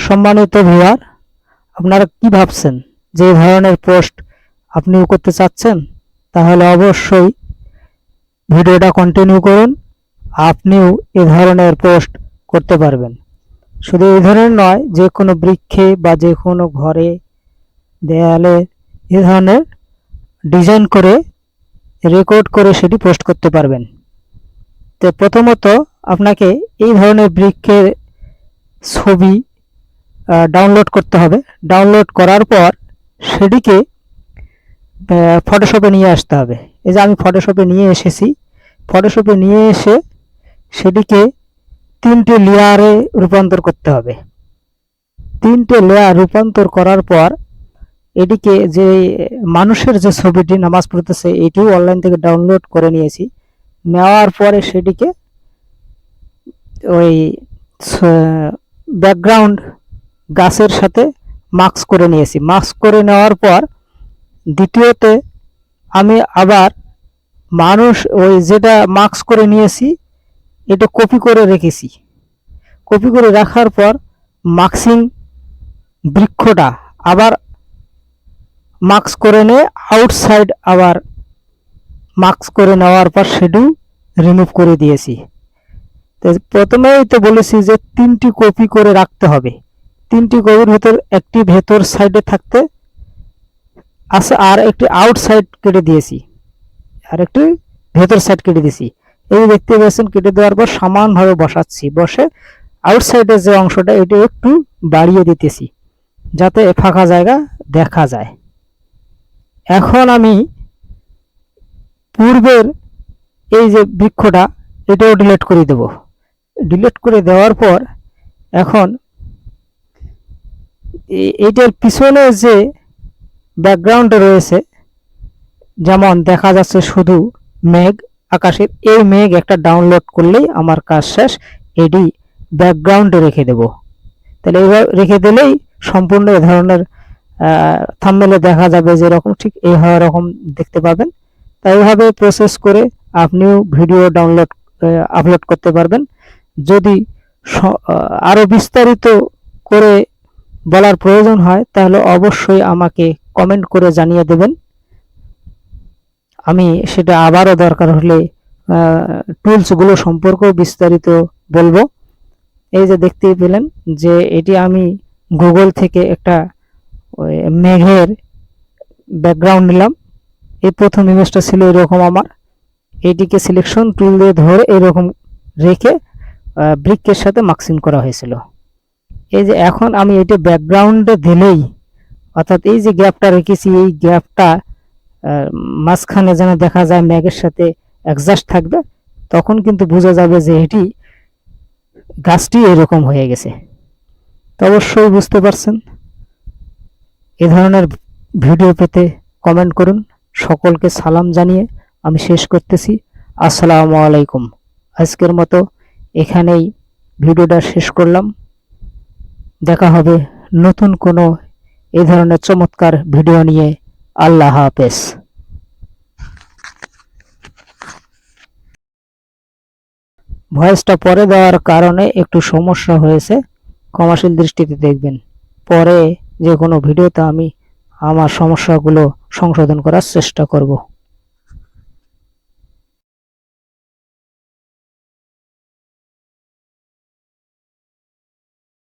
সম্মানিত ভিউয়ার, আপনারা কি ভাবছেন যে এই ধরনের পোস্ট আপনিও করতে চাচ্ছেন? তাহলে অবশ্যই ভিডিওটা কন্টিনিউ করুন। আপনিও এ ধরনের পোস্ট করতে পারবেন। শুধু এই ধরনের নয়, যে কোনো বৃক্ষে বা যে কোনো ঘরে, দেয়ালে এ ধরনের ডিজাইন করে রেকর্ড করে সেটি পোস্ট করতে পারবেন। তো প্রথমত আপনাকে এই ধরনের বৃক্ষের ছবি ডাউনলোড করতে হবে। ডাউনলোড করার পর সেটিকে ফটোশপে নিয়ে আসতে হবে। এই যে আমি ফটোশপে নিয়ে এসেছি। ফটোশপে নিয়ে এসে সেটিকে 3টে লেয়ারে রূপান্তর করতে হবে। 3টে লেয়ার রূপান্তর করার পর এটিকে যে মানুষের যে ছবিটি নামাজ পড়তেছে এটিও অনলাইন থেকে ডাউনলোড করে নিয়েছি। নেওয়ার পরে সেটিকে ওই ব্যাকগ্রাউন্ড গাছের সাথে মাস্ক করে নিয়েছি। মাস্ক করে নেওয়ার পর দ্বিতীয়তে আমি আবার মানুষ ওই যেটা মাস্ক করে নিয়েছি এটা কপি করে রেখেছি। কপি করে রাখার পর মাস্কিং বৃক্ষটা আবার মাস্ক করে নিয়ে আউটসাইড আবার মাস্ক করে নেওয়ার পর সেটিও রিমুভ করে দিয়েছি। তো প্রথমেই তো বলেছি যে 3টি কপি করে রাখতে হবে। 3টি কপির ভেতর একটি ভেতর সাইডে থাকতে আছে, আর একটি আউটসাইড কেটে দিয়েছি, আর একটি ভেতর সাইড কেটে দিয়েছি। এই দেখতে পাচ্ছেন, কেটে দেওয়ার পর সমানভাবে বসাচ্ছি। বসে আউটসাইডের যে অংশটা এটা একটু বাড়িয়ে দিতেছি যাতে ফাঁকা জায়গা দেখা যায়। এখন আমি পূর্বের এই যে বৃক্ষটা এটাও ডিলিট করে দেব। ডিলিট করে দেওয়ার পর এখন এইটার পিছনে যে ব্যাকগ্রাউন্ডে রয়েছে, যেমন দেখা যাচ্ছে শুধু মেঘ আকাশের, এই মেঘ একটা ডাউনলোড করলেই আমার কাজ শেষ। এটি ব্যাকগ্রাউন্ডে রেখে দেব। তাহলে এইভাবে রেখে দিলেই সম্পূর্ণ এ ধরনের থাম্বনেলে দেখা যাবে যেরকম, ঠিক এই রকম দেখতে পাবেন। তাই এইভাবে প্রসেস করে আপনিও ভিডিও আপলোড করতে পারবেন। যদি আরো বিস্তারিত করে বলার প্রয়োজন হয় তাহলে অবশ্যই আমাকে কমেন্ট করে জানিয়ে দেবেন। আমি সেটা আবারও দরকার হলে টুলসগুলো সম্পর্কেও বিস্তারিত বলবো। এই যে দেখতেই পেলেন যে এটি আমি গুগল থেকে একটা মেঘের ব্যাকগ্রাউন্ড নিলাম। এই প্রথম ইমেজটা ছিল এরকম আমার। এটিকে সিলেকশন টুল দিয়ে ধরে এরকম রেখে বৃক্ষের সাথে মার্কিং করা হয়েছিল। এই যে এখন আমি এটা ব্যাকগ্রাউন্ডে দিলেই, অর্থাৎ এই যে গ্যাপটা রেখেছি এই গ্যাপটা মাঝখানে যেন দেখা যায় মেঘের সাথে অ্যাডজাস্ট থাকবে, তখন কিন্তু বোঝা যাবে যে এটি গাছটি এরকম হয়ে গেছে। তো অবশ্যই বুঝতে পারছেন। এ ধরনের ভিডিও পেতে কমেন্ট করুন। সকলকে সালাম জানিয়ে আমি শেষ করতেছি। আসসালামু আলাইকুম। আজকের মতো এখানেই ভিডিওটা শেষ করলাম। দেখা হবে নতুন কোনো এই ধরনের চমৎকার ভিডিও নিয়ে। আল্লাহ হাফেজ। ভয়েসটা পরে দেওয়ার কারণে একটু সমস্যা হয়েছে, ক্ষমাশীল দৃষ্টিতে দেখবেন। পরে যে কোনো ভিডিওতে আমি আমার সমস্যাগুলো সংশোধন করার চেষ্টা করব।